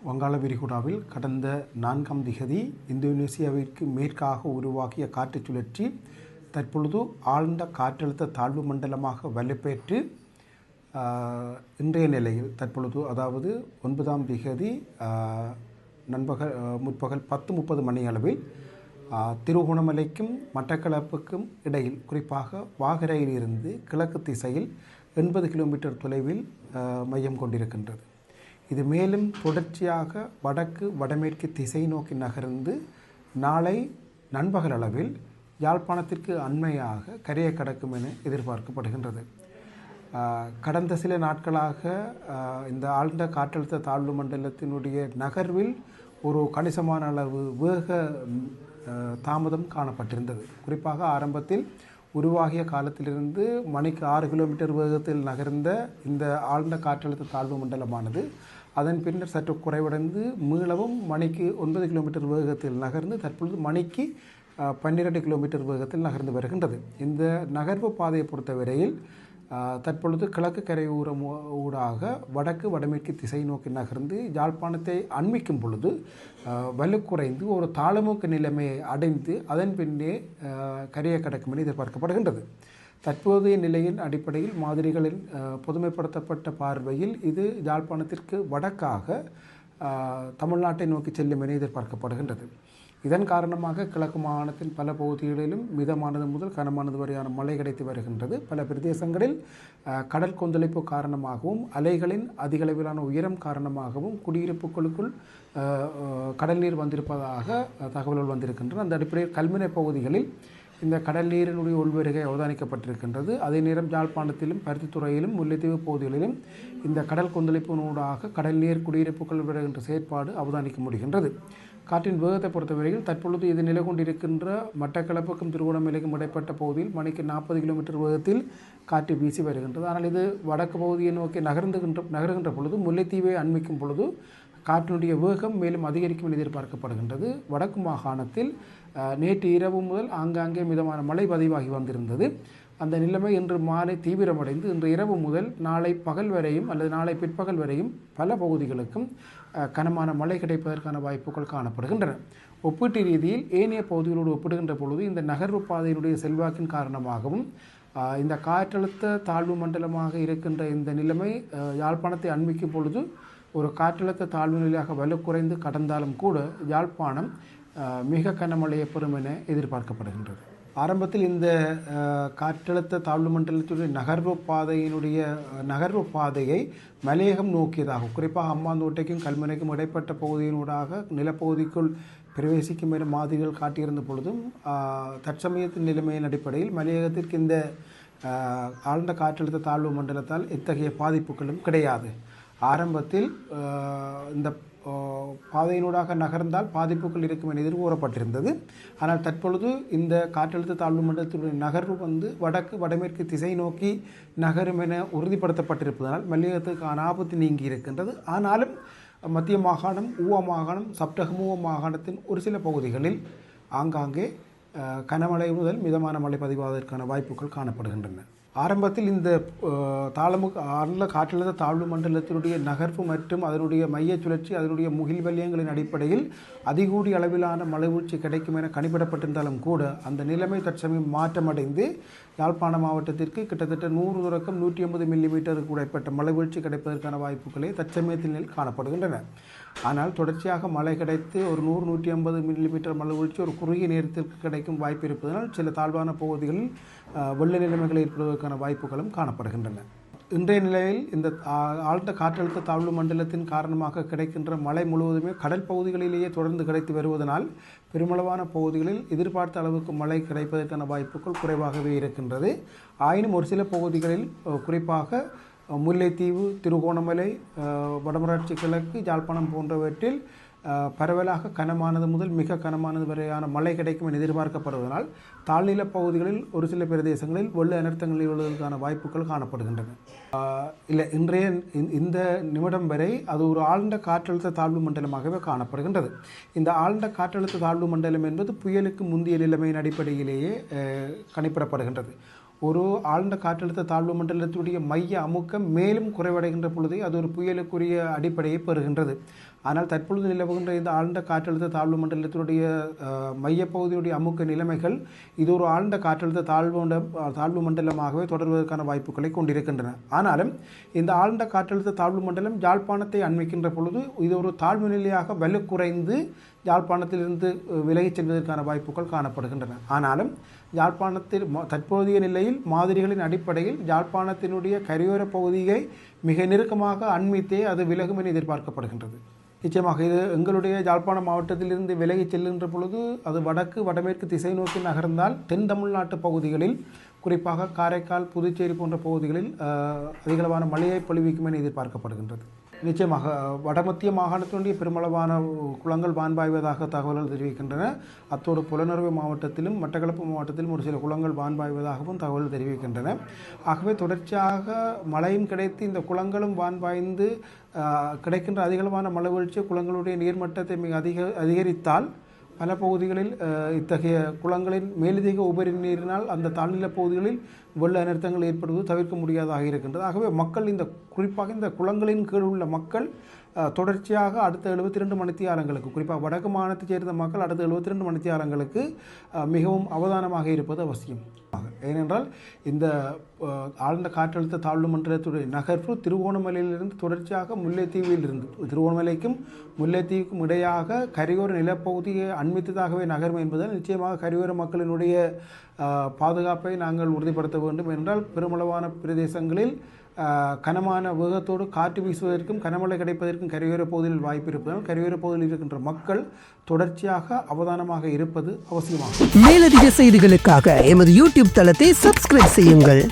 வங்காள விரிகுடாவில் கடந்த 4ஆம் திகதி இந்தோனேசியாவிற்கு மேற்காக உருவாகிய காற்றுச் சுழற்சி தற்பொழுது ஆழ்ந்த காற்றழுத்த தாழ்வு மண்டலமாக வலுப்பெற்று இன்றைய நிலையில் தற்பொழுது அதாவது 9ஆம் திகதி முற்பகல் 10:30 மணி அளவில் திருகோணமலைக்கும் மட்டக்களப்புக்கும் இடையில் குறிப்பாக வாகரையிலிருந்து கிழக்கு திசையில் 80 கிலோமீட்டர் தொலைவில் மையம் கொண்டிருக்கின்றது. இது மேலும் தொடர்ச்சியாக வடக்கு வடமேற்கு திசை நோக்கி நகர்ந்து நாளை நண்பகல் அளவில் யாழ்ப்பாணத்திற்கு அண்மையாக கரையை கடக்கும் என எதிர்பார்க்கப்படுகின்றது. கடந்த சில நாட்களாக இந்த ஆழ்ந்த காற்றழுத்த தாழ்வு மண்டலத்தினுடைய நகர்வில் ஒரு கணிசமான அளவு வேக தாமதம் காணப்பட்டிருந்தது. குறிப்பாக ஆரம்பத்தில் உருவாகிய காலத்திலிருந்து மணிக்கு 6 கிலோமீட்டர் வேகத்தில் நகர்ந்த இந்த ஆழ்ந்த காற்றழுத்த தாழ்வு மண்டலமானது அதன் பின்னர் சற்று குறைவடைந்து மீளவும் மணிக்கு 9 கிலோமீட்டர் வேகத்தில் நகர்ந்து தற்பொழுது மணிக்கு 12 கிலோமீட்டர் வேகத்தில் நகர்ந்து வருகின்றது. இந்த நகர்வு பாதையை பொறுத்தவரையில் தற்பொழுது கிழக்கு கரை ஊடாக வடக்கு வடமேற்கு திசை நோக்கி நகர்ந்து யாழ்ப்பாணத்தை அண்மிக்கும் பொழுது வலு குறைந்து ஒரு தாளமுக்க நிலைமையை அடைந்து அதன் பின்னே கரையை கடக்கும் என எதிர்பார்க்கப்படுகின்றது. தற்போதைய நிலையின் அடிப்படையில் மாதிரிகளின் பொதுமைப்படுத்தப்பட்ட பார்வையில் இது யாழ்ப்பாணத்திற்கு வடக்காக தமிழ்நாட்டை நோக்கி செல்லும் என எதிர்பார்க்கப்படுகின்றது. இதன் காரணமாக கிழக்கு மாகாணத்தின் பல பகுதிகளிலும் மிதமானது முதல் கனமானது வரையான மழை கிடைத்து வருகின்றது. பல பிரதேசங்களில் கடல் கொந்தளிப்பு காரணமாகவும் அலைகளின் அதிகளவிலான உயரம் காரணமாகவும் குடியிருப்புகளுக்குள் கடல் நீர் வந்திருப்பதாக தகவல்கள் வந்திருக்கின்றன. அந்த அடிப்படையில் கல்முனை பகுதிகளில் இந்த கடல் நீரினுடைய உள்வருகை அவதானிக்கப்பட்டிருக்கின்றது. அதே நேரம் யாழ்ப்பாணத்திலும் பருத்தித்துறையிலும் முல்லைத்தீவு பகுதிகளிலும் இந்த கடல் கொந்தளிப்பினூடாக கடல் நீர் குடியிருப்புகள் வருகின்ற செயற்பாடு அவதானிக்க முடிகின்றது. காற்றின் வேகத்தை பொறுத்தவரையில் தற்பொழுது இது நிலை கொண்டிருக்கின்ற மட்டக்களப்புக்கும் திருகோணமலைக்கும் இடைப்பட்ட பகுதியில் மணிக்கு 40 கிலோமீட்டர் வேகத்தில் காற்று வீசி வருகின்றது. ஆனால் இது வடக்கு பகுதியை நோக்கி நகருகின்ற பொழுது முல்லைத்தீவை அண்மிக்கும் பொழுது காற்றினுடைய வேகம் மேலும் அதிகரிக்கும் என எதிர்பார்க்கப்படுகின்றது. வடக்கு மாகாணத்தில் நேற்று இரவு முதல் ஆங்காங்கே மிதமான மழை பதிவாகி வந்திருந்தது. அந்த நிலைமை இன்று மாலை தீவிரமடைந்து இன்று இரவு முதல் நாளை பகல் வரையும் அல்லது நாளை பிற்பகல் வரையும் பல பகுதிகளுக்கும் கனமான மழை கிடைப்பதற்கான வாய்ப்புகள் காணப்படுகின்றன. ஒப்பீட்டு ரீதியில் ஏனைய பகுதிகளோடு ஒப்பிடுகின்ற பொழுது இந்த நகர்வு பாதையினுடைய செல்வாக்கின் காரணமாகவும் இந்த காற்றழுத்த தாழ்வு மண்டலமாக இருக்கின்ற இந்த நிலைமை யாழ்ப்பாணத்தை அண்மிக்கும் பொழுது ஒரு காற்றழுத்த தாழ்வு நிலையாக வலு குறைந்து கடந்தாலும் கூட யாழ்ப்பாணம் மிக கனமழையை பெறும் என எதிர்பார்க்கப்படுகின்றது. ஆரம்பத்தில் இந்த காற்றழுத்த தாழ்வு மண்டலத்துடைய நகர்வு பாதையை மலையகம் நோக்கியதாகும். குறிப்பாக அம்மாந்தோட்டைக்கும் கல்முனைக்கும் இடைப்பட்ட பகுதியினூடாக நிலப்பகுதிக்குள் பிரவேசிக்கும் என மாதிரிகள் காட்டியிருந்த பொழுதும் தற்சமயத்தின் நிலைமையின் அடிப்படையில் மலையகத்திற்கு இந்த ஆழ்ந்த காற்றழுத்த தாழ்வு மண்டலத்தால் எத்தகைய பாதிப்புகளும் கிடையாது. ஆரம்பத்தில் இந்த பாதையினூடாக நகர்ந்தால் பாதிப்புகள் இருக்கும் என எதிர்கூறப்பட்டிருந்தது. ஆனால் தற்பொழுது இந்த காற்றழுத்த தாழ்வு மண்டலத்தினுடைய நகர்வு வடக்கு வடமேற்கு திசை நோக்கி நகரும் என உறுதிப்படுத்தப்பட்டிருப்பதனால் மல்லிகத்துக்கான ஆபத்து நீங்கி இருக்கின்றது. ஆனாலும் மத்திய மாகாணம், ஊவா மாகாணம், சப்டகமுவ மாகாணத்தின் ஒரு சில பகுதிகளில் ஆங்காங்கே கனமழை முதல் மிதமான மழை பதிவாவதற்கான வாய்ப்புகள் காணப்படுகின்றன. ஆரம்பத்தில் இந்த ஆழ்ந்த காற்றழுத்த தாழ்வு மண்டலத்தினுடைய நகர்வு மற்றும் அதனுடைய மைய சுழற்சி அதனுடைய முகில் வலயங்களின் அடிப்படையில் அதிகூடி அளவிலான மழை வீழ்ச்சி கிடைக்கும் என கணிப்பிடப்பட்டிருந்தாலும் கூட அந்த நிலைமை தற்சமயம் மாற்றமடைந்து யாழ்ப்பாண மாவட்டத்திற்கு கிட்டத்தட்ட 100 தொடக்கம் 180 மில்லிமீட்டருக்கு உடைப்பட்ட மழை வீழ்ச்சி கிடைப்பதற்கான வாய்ப்புகளே தற்சமயத்தில் காணப்படுகின்றன. ஆனால் தொடர்ச்சியாக மழை கிடைத்து ஒரு 100-150 மில்லிமீட்டர் மழை வீழ்ச்சி ஒரு குறுகிய நேரத்திற்கு கிடைக்கும் வாய்ப்பு இருப்பதனால் சில தாழ்வான பகுதிகளில் வெள்ள நிலைமைகள் ஏற்படுவதற்கான வாய்ப்புகளும் காணப்படுகின்றன. இன்றைய நிலையில் இந்த ஆழ்ந்த காற்றழுத்த தாழ்வு மண்டலத்தின் காரணமாக கிடைக்கின்ற மழை முழுவதுமே கடல் பகுதிகளிலேயே தொடர்ந்து கிடைத்து வருவதனால் பெருமளவான பகுதிகளில் எதிர்பார்த்த அளவுக்கு மழை கிடைப்பதற்கான வாய்ப்புகள் குறைவாகவே இருக்கின்றது. ஆயினும் ஒரு சில பகுதிகளில் குறிப்பாக முல்லைத்தீவு, திருகோணமலை, வடமராட்சி கிழக்கு, யாழ்ப்பாணம் போன்றவற்றில் பரவலாக கனமானது முதல் மிக கனமானது வரையான மழை கிடைக்கும் என எதிர்பார்க்கப்படுவதனால் தாழ்நில பகுதிகளில் ஒரு சில பிரதேசங்களில் வெள்ள அனர்த்தங்கள் நிகழ்வதற்கான வாய்ப்புகள் காணப்படுகின்றன. இன்றைய இந்த நிமிடம் வரை அது ஒரு ஆழ்ந்த காற்றழுத்த தாழ்வு மண்டலமாகவே காணப்படுகின்றது. இந்த ஆழ்ந்த காற்றழுத்த தாழ்வு மண்டலம் என்பது புயலுக்கு முந்தைய நிலைமையின் அடிப்படையிலேயே கணிப்பிடப்படுகின்றது. ஒரு ஆழ்ந்த காற்றழுத்த தாழ்வு மண்டலத்துடைய மைய அமுக்கம் மேலும் குறைவடைகின்ற பொழுதே அது ஒரு புயலுக்குரிய அடிப்படையை பெறுகின்றது. ஆனால் தற்பொழுது நிலவுகின்ற இந்த ஆழ்ந்த காற்றழுத்த தாழ்வு மண்டலத்தினுடைய மையப்பகுதியுடைய அமுக்க நிலைமைகள் இது ஒரு ஆழ்ந்த காற்றழுத்த தாழ்வு மண்டலமாகவே தொடர்வதற்கான வாய்ப்புகளை கொண்டிருக்கின்றன. ஆனாலும் இந்த ஆழ்ந்த காற்றழுத்த தாழ்வு மண்டலம் யாழ்ப்பாணத்தை அண்மிக்கின்ற பொழுது இது ஒரு தாழ்வு நிலையாக வலுக்குறைந்து யாழ்ப்பாணத்திலிருந்து விலகிச் செல்வதற்கான வாய்ப்புகள் காணப்படுகின்றன. ஆனாலும் யாழ்ப்பாணத்தில் தற்போதைய நிலையில் மாதிரிகளின் அடிப்படையில் யாழ்ப்பாணத்தினுடைய கரையோர பகுதியை மிக நெருக்கமாக அண்மித்தே அது விலகும் என எதிர்பார்க்கப்படுகின்றது. நிச்சயமாக இது எங்களுடைய யாழ்ப்பாண மாவட்டத்திலிருந்து விலகி செல்கின்ற பொழுது அது வடமேற்கு திசை நோக்கி நகர்ந்தால் தென் தமிழ்நாட்டு பகுதிகளில் குறிப்பாக காரைக்கால், புதுச்சேரி போன்ற பகுதிகளில் அதிகளவான மழையை பொழிவிக்கும் என எதிர்பார்க்கப்படுகின்றது. நிச்சயமாக வடமத்திய மாகாணத்தினுடைய பெருமளவான குளங்கள் வான்பாய்வதாக தகவல்கள் தெரிவிக்கின்றன. அத்தோடு புலனறுவை மாவட்டத்திலும் மட்டக்களப்பு மாவட்டத்திலும் ஒரு சில குளங்கள் வான்பாய்வதாகவும் தகவல்கள் தெரிவிக்கின்றன. ஆகவே தொடர்ச்சியாக மழையும் கிடைத்து இந்த குளங்களும் வான்பாய்ந்து கிடைக்கின்ற அதிகளவான மழை வீழ்ச்சி குளங்களுடைய நீர்மட்டத்தை மிக அதிகரித்தால் பல பகுதிகளில் இத்தகைய குளங்களின் மேலதிக உபரி நீரினால் அந்த தாழ்நில பகுதிகளில் வெள்ள அனர்த்தங்கள் ஏற்படுவது தவிர்க்க முடியாதாக இருக்கின்றது. ஆகவே மக்கள் குறிப்பாக இந்த குளங்களின் கீழ் உள்ள மக்கள் தொடர்ச்சியாக அடுத்த 72 மணித்தியாலங்களுக்கு குறிப்பாக வடக்கு மாநிலத்தைச் சேர்ந்த மக்கள் அடுத்த 72 மணித்தியாலங்களுக்கு மிகவும் அவதானமாக இருப்பது அவசியம். ஏனென்றால் இந்த ஆழ்ந்த காற்றழுத்த தாழ்வு மண்டலத்துடைய நகர்வு திருகோணமலையிலிருந்து தொடர்ச்சியாக முல்லைத்தீவிலிருந்து திருகோணமலைக்கும் முல்லைத்தீவுக்கும் இடையாக கரையோர நிலப்பகுதியை அண்மித்ததாகவே நகரும் என்பதால் நிச்சயமாக கரையோர மக்களினுடைய பாதுகாப்பை நாங்கள் உறுதிப்படுத்த வேண்டும். என்றால் பெருமளவான பிரதேசங்களில் கனமான வேகத்தோடு காற்று வீசுவதற்கும் கனமழை கிடைப்பதற்கும் கரையோர பகுதியில் வாய்ப்பு இருப்பதால் கரையோர பகுதியில் இருக்கின்ற மக்கள் தொடர்ச்சியாக அவதானமாக இருப்பது அவசியமாகும். மேலதிக செய்திகளுக்காக எமது யூடியூப் தளத்தை சப்ஸ்கிரைப் செய்யுங்கள்.